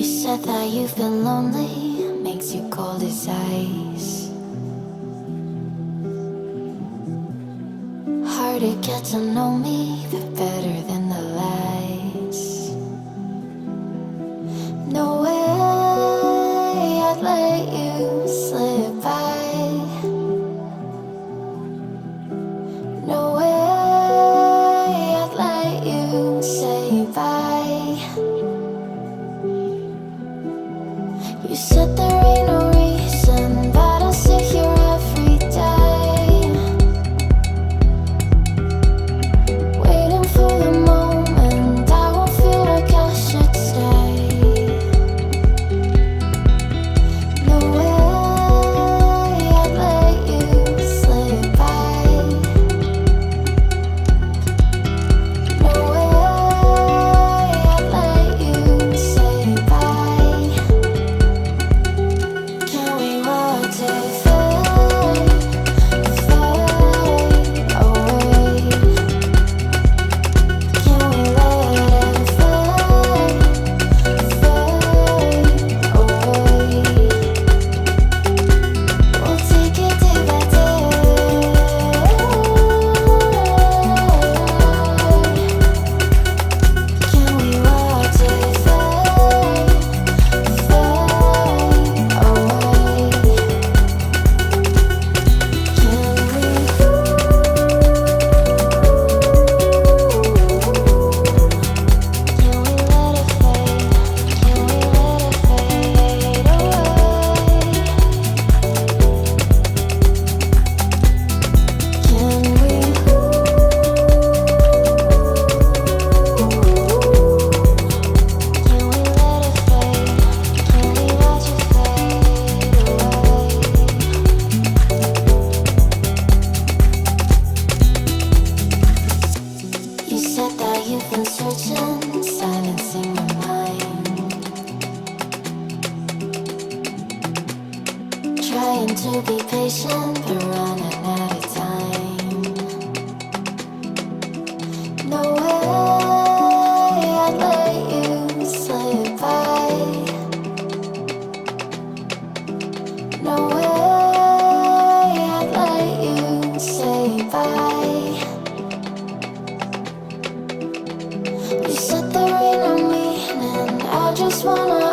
said that you've been lonely, makes you cold as ice. Hard to get to know me, but better than the lies. No way I'd let you slip by. No way I'd let you say bye. You said there ain't no reason, but I'll sit here every day, waiting for the moment I won't feel like I should stay. No way I'd let you slip by. No way I'd let you say bye. Can we watch it fade, fade away? Can we let it fade, fade away? We'll take it day by day. Can we watch it fade, fade away? You said that you've been searching, silencing your mind, trying to be patient, but running out of time. No way I'd let you slip by. No way I'd let you say bye. You said there ain't no meaning, I just wanna